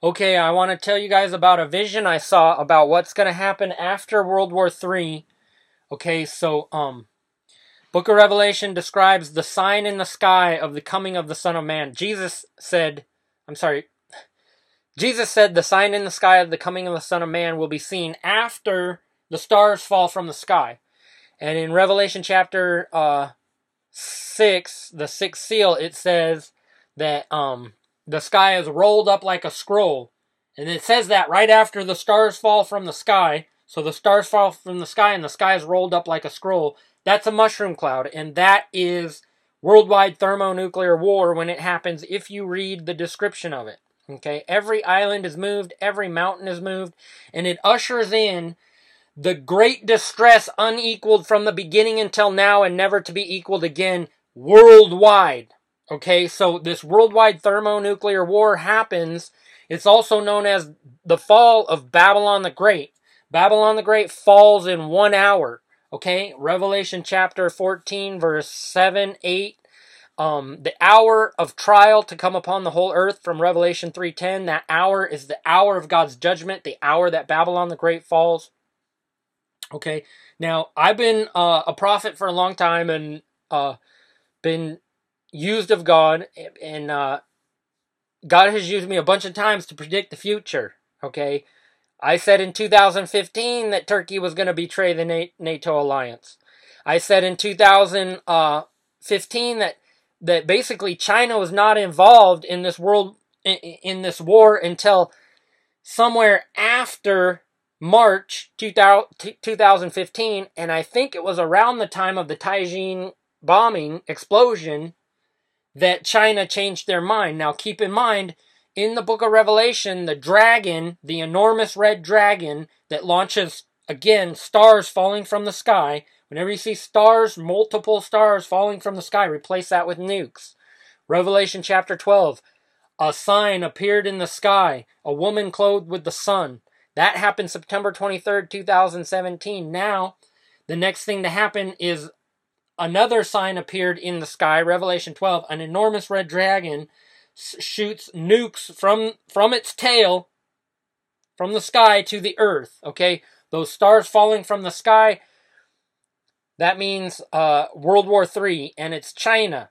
Okay, I want to tell you guys about a vision I saw about what's going to happen after World War III. Okay, so Book of Revelation describes the sign in the sky of the coming of the Son of Man. Jesus said the sign in the sky of the coming of the Son of Man will be seen after the stars fall from the sky. And in Revelation chapter 6, the sixth seal, it says that the sky is rolled up like a scroll. And it says that right after the stars fall from the sky. So the stars fall from the sky and the sky is rolled up like a scroll. That's a mushroom cloud. And that is worldwide thermonuclear war when it happens, if you read the description of it. Okay, every island is moved, every mountain is moved, and it ushers in the great distress unequaled from the beginning until now and never to be equaled again worldwide. Okay, so this worldwide thermonuclear war happens. It's also known as the fall of Babylon the Great. Babylon the Great falls in 1 hour. Okay, Revelation chapter 14, verse 7, 8. The hour of trial to come upon the whole earth from Revelation 3:10. That hour is the hour of God's judgment, the hour that Babylon the Great falls. Okay, now I've been a prophet for a long time and been used of God, and God has used me a bunch of times to predict the future. Okay, I said in 2015 that Turkey was going to betray the NATO alliance. I said in 2015 that basically China was not involved in this war until somewhere after March 2015, and I think it was around the time of the Tianjin bombing explosion that China changed their mind. Now keep in mind, in the book of Revelation, the dragon, the enormous red dragon that launches, again, stars falling from the sky. Whenever you see stars, multiple stars falling from the sky, replace that with nukes. Revelation chapter 12, a sign appeared in the sky, a woman clothed with the sun. That happened September 23rd, 2017. Now, the next thing to happen is another sign appeared in the sky, Revelation 12. An enormous red dragon shoots nukes from its tail, from the sky to the earth. Okay, those stars falling from the sky, that means World War III, and it's China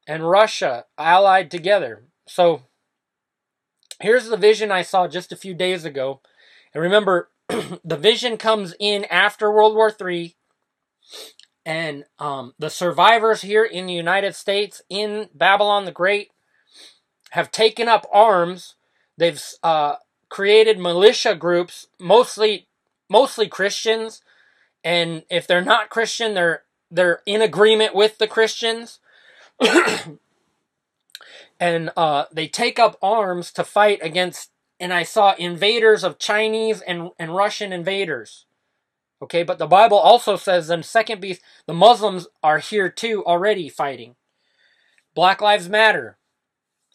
and Russia allied together. So here's the vision I saw just a few days ago. And remember, the vision comes in after World War III, and the survivors here in the United States, in Babylon the Great, have taken up arms. They've created militia groups, mostly Christians. And if they're not Christian, they're in agreement with the Christians. And they take up arms to fight against, and I saw invaders of Chinese and Russian invaders. Okay, but the Bible also says in second beast, the Muslims are here too already fighting. Black Lives Matter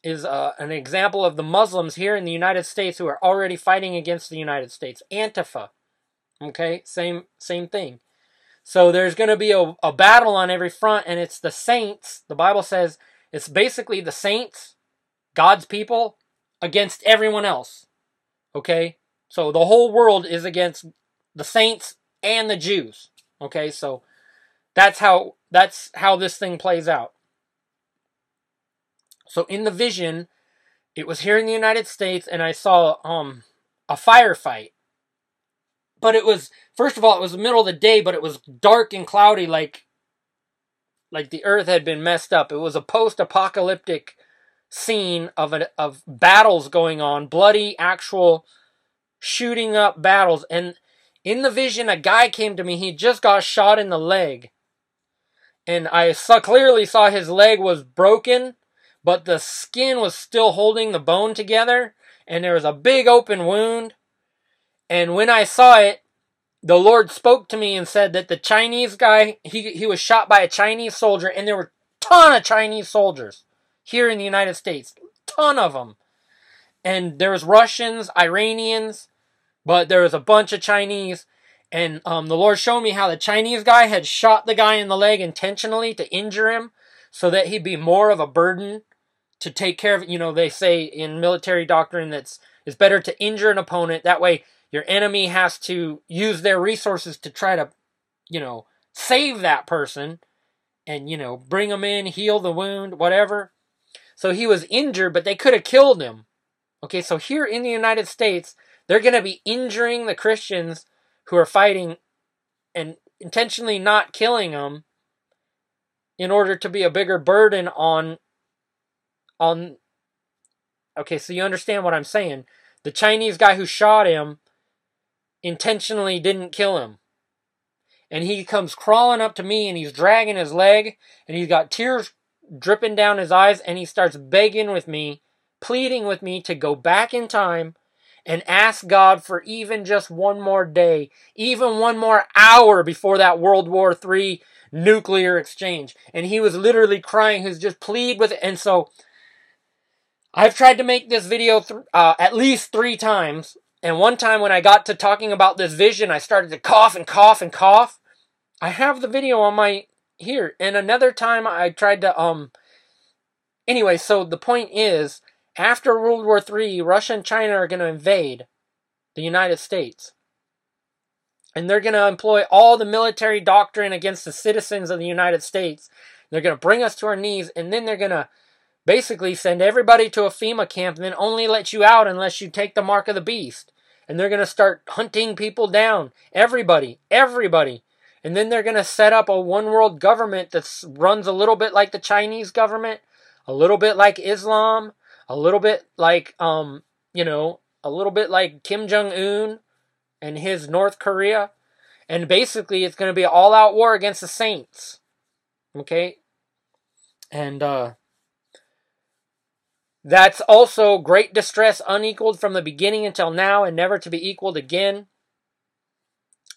is an example of the Muslims here in the United States who are already fighting against the United States. Antifa. Okay, same thing. So there's going to be a battle on every front, and it's the saints. The Bible says it's basically the saints, God's people, against everyone else. Okay? So the whole world is against the saints and the Jews. Okay? So that's how this thing plays out. So in the vision, it was here in the United States, and I saw a firefight. But it was, first of all, it was the middle of the day, but it was dark and cloudy like the earth had been messed up. It was a post-apocalyptic scene of battles going on, bloody, actual shooting up battles. And in the vision, a guy came to me. He just got shot in the leg. And I clearly saw his leg was broken, but the skin was still holding the bone together. And there was a big open wound. And when I saw it, the Lord spoke to me and said that the Chinese guy, he was shot by a Chinese soldier, and there were a ton of Chinese soldiers here in the United States. Ton of them. And there was Russians, Iranians, but there was a bunch of Chinese. And the Lord showed me how the Chinese guy had shot the guy in the leg intentionally to injure him so that he'd be more of a burden to take care of, they say in military doctrine that it's better to injure an opponent. That way your enemy has to use their resources to try to, save that person and, bring them in, heal the wound, whatever. So he was injured, but they could have killed him. Okay, so here in the United States, they're going to be injuring the Christians who are fighting and intentionally not killing them in order to be a bigger burden on. Okay, so you understand what I'm saying. The Chinese guy who shot him intentionally didn't kill him. And he comes crawling up to me and he's dragging his leg and he's got tears dripping down his eyes and he starts begging with me, pleading with me to go back in time and ask God for even just one more day, even one more hour before that World War III nuclear exchange. And he was literally crying. He was just plead with it. And so I've tried to make this video at least 3 times. And one time when I got to talking about this vision, I started to cough and cough and cough. I have the video on my here. And another time I tried to anyway, so the point is, after World War III, Russia and China are going to invade the United States. And they're going to employ all the military doctrine against the citizens of the United States. They're going to bring us to our knees, and then they're going to basically send everybody to a FEMA camp and then only let you out unless you take the mark of the beast. And they're going to start hunting people down. Everybody. And then they're going to set up a one world government that runs a little bit like the Chinese government, a little bit like Islam, a little bit like, a little bit like Kim Jong-un and his North Korea. And basically it's going to be an all-out war against the saints. Okay? And, that's also great distress unequaled from the beginning until now and never to be equaled again.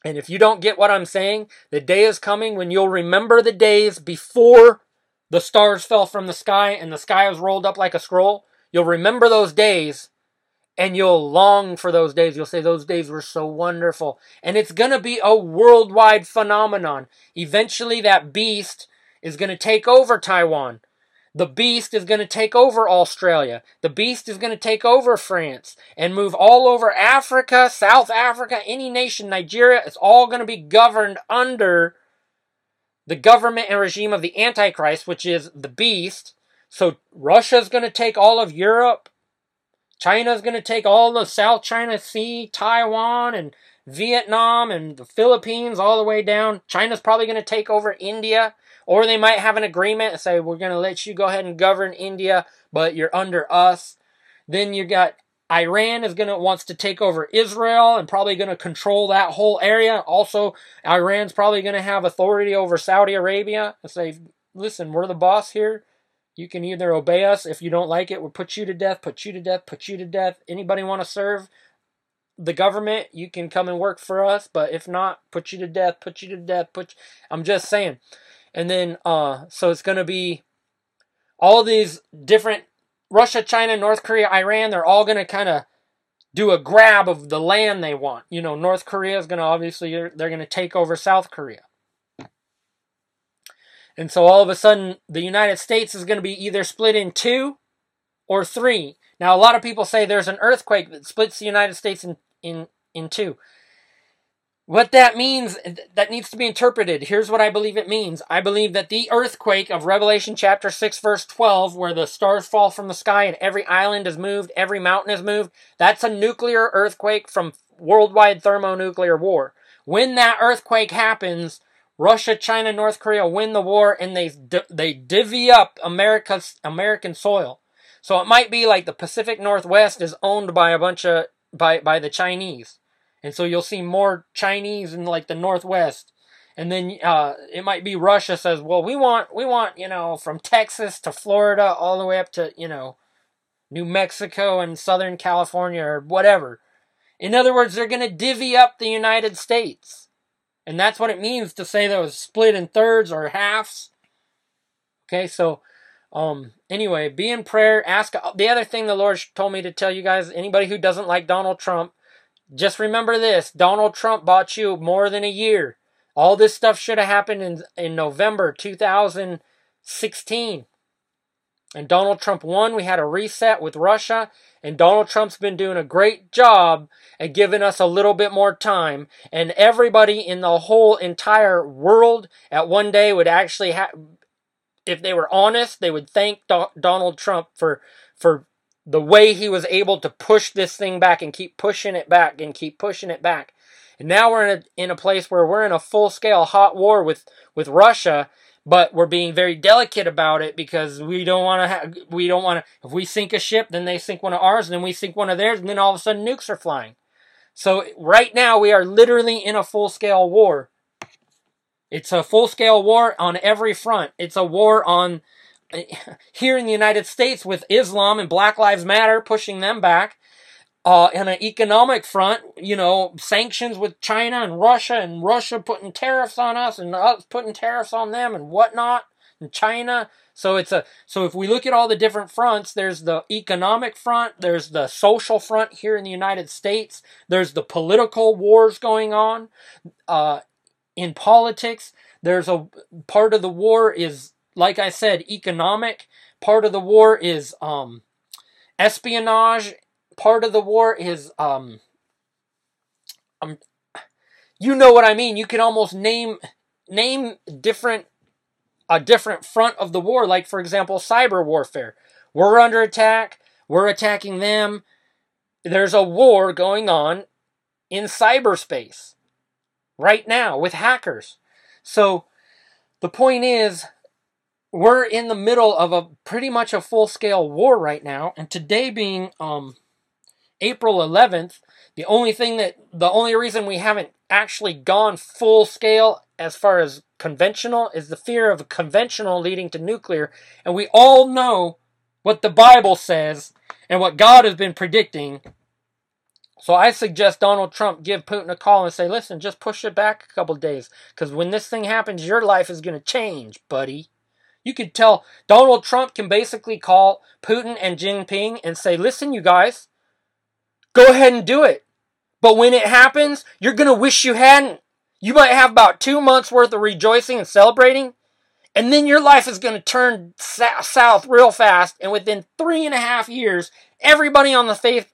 And if you don't get what I'm saying, the day is coming when you'll remember the days before the stars fell from the sky and the sky was rolled up like a scroll. You'll remember those days and you'll long for those days. You'll say those days were so wonderful. And it's going to be a worldwide phenomenon. Eventually that beast is going to take over Taiwan. The beast is going to take over Australia. The beast is going to take over France and move all over Africa, South Africa, any nation, Nigeria. It's all going to be governed under the government and regime of the Antichrist, which is the beast. So Russia's going to take all of Europe. China's going to take all the South China Sea, Taiwan, and Vietnam, and the Philippines all the way down. China's probably going to take over India. Or they might have an agreement and say, we're going to let you go ahead and govern India, but you're under us. Then you got Iran wants to take over Israel and probably going to control that whole area. Also, Iran's probably going to have authority over Saudi Arabia and say, listen, we're the boss here. You can either obey us. If you don't like it, we'll put you to death, put you to death, put you to death. Anybody want to serve the government, you can come and work for us. But if not, put you to death, put you to death. I'm just saying. And then, so it's going to be all these different Russia, China, North Korea, Iran. They're all going to kind of do a grab of the land they want. North Korea is going to obviously, they're going to take over South Korea. And so all of a sudden, the United States is going to be either split in 2 or 3. Now, a lot of people say there's an earthquake that splits the United States in 2. What that means, that needs to be interpreted. Here's what I believe it means. I believe that the earthquake of Revelation chapter 6, verse 12, where the stars fall from the sky and every island is moved, every mountain is moved, that's a nuclear earthquake from worldwide thermonuclear war. When that earthquake happens, Russia, China, North Korea win the war and they divvy up American soil. So it might be like the Pacific Northwest is owned by a bunch of, by the Chinese. And so you'll see more Chinese in like the Northwest. And then it might be Russia says, well, we want, from Texas to Florida all the way up to, New Mexico and Southern California or whatever. In other words, they're going to divvy up the United States. And that's what it means to say that it was split in thirds or halves. Okay, so anyway, be in prayer. Ask. The other thing the Lord told me to tell you guys, anybody who doesn't like Donald Trump, just remember this. Donald Trump bought you more than a year. All this stuff should have happened in November 2016. and Donald Trump won. We had a reset with Russia, and Donald Trump's been doing a great job at giving us a little bit more time. And everybody in the whole entire world at one day would actually have, if they were honest, they would thank Donald Trump for the way he was able to push this thing back and keep pushing it back and keep pushing it back. And now we're in a place where we're in a full-scale hot war with Russia, but we're being very delicate about it because we don't want to, if we sink a ship, then they sink one of ours, and then we sink one of theirs, and then all of a sudden nukes are flying. So right now we are literally in a full-scale war. It's a full-scale war on every front. It's a war on, here in the United States with Islam and Black Lives Matter, pushing them back. On an economic front, sanctions with China and Russia putting tariffs on us and us putting tariffs on them and whatnot, and China. So if we look at all the different fronts, there's the economic front, there's the social front here in the United States, there's the political wars going on. In politics, there's a part of the war is, like I said, economic. Part of the war is espionage. Part of the war is, you know what I mean. You can almost name a different front of the war. Like, for example, cyber warfare. We're under attack. We're attacking them. There's a war going on in cyberspace right now with hackers. So the point is, we're in the middle of pretty much a full-scale war right now. And today being April 11th, the only reason we haven't actually gone full scale as far as conventional is the fear of conventional leading to nuclear. And we all know what the Bible says and what God has been predicting. So I suggest Donald Trump give Putin a call and say, listen, just push it back a couple days. Because when this thing happens, your life is going to change, buddy. You could tell Donald Trump can basically call Putin and Jinping and say, listen, you guys, go ahead and do it. But when it happens, you're going to wish you hadn't. You might have about 2 months worth of rejoicing and celebrating. And then your life is going to turn south real fast. And within 3.5 years, everybody on the face,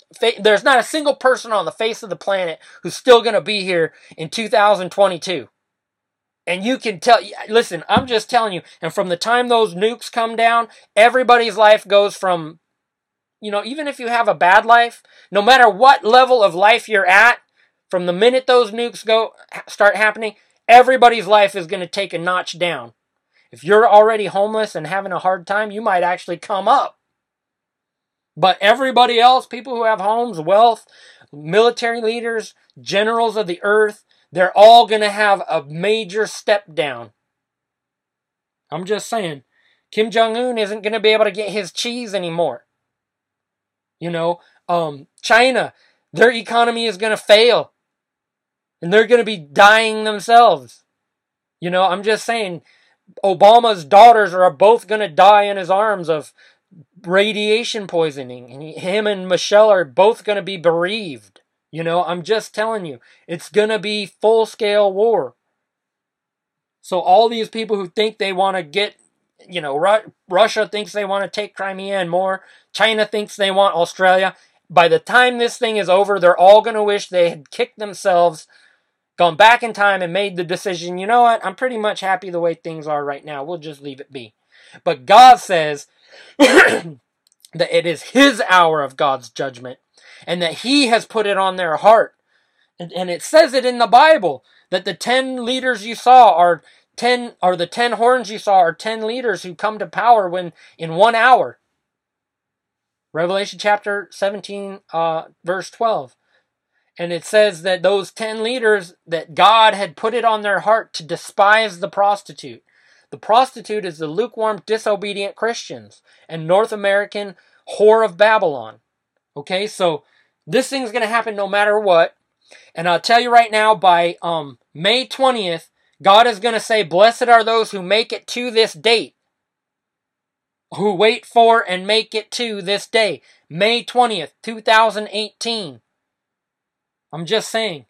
there's not a single person on the face of the planet who's still going to be here in 2022. And you can tell, listen, I'm just telling you. And from the time those nukes come down, everybody's life goes from, even if you have a bad life, no matter what level of life you're at, from the minute those nukes start happening, everybody's life is going to take a notch down. If you're already homeless and having a hard time, you might actually come up. But everybody else, people who have homes, wealth, military leaders, generals of the earth, they're all going to have a major step down. I'm just saying, Kim Jong-un isn't going to be able to get his cheese anymore. China, their economy is going to fail. And they're going to be dying themselves. I'm just saying, Obama's daughters are both going to die in his arms of radiation poisoning. And him and Michelle are both going to be bereaved. I'm just telling you, it's going to be full-scale war. So all these people who think they want to get, Russia thinks they want to take Crimea and more. China thinks they want Australia. By the time this thing is over, they're all going to wish they had kicked themselves, gone back in time and made the decision, you know what, I'm pretty much happy the way things are right now. We'll just leave it be. But God says that it is His hour of God's judgment and that He has put it on their heart. And it says it in the Bible that the 10 leaders you saw are 10, or the 10 horns you saw are 10 leaders who come to power when in 1 hour. Revelation chapter 17, verse 12. And it says that those 10 leaders, that God had put it on their heart to despise the prostitute. The prostitute is the lukewarm, disobedient Christians and North American whore of Babylon. Okay, so this thing's going to happen no matter what. And I'll tell you right now, by May 20th, God is going to say, blessed are those who make it to this date. Who wait for and make it to this day. May 20th, 2018. I'm just saying.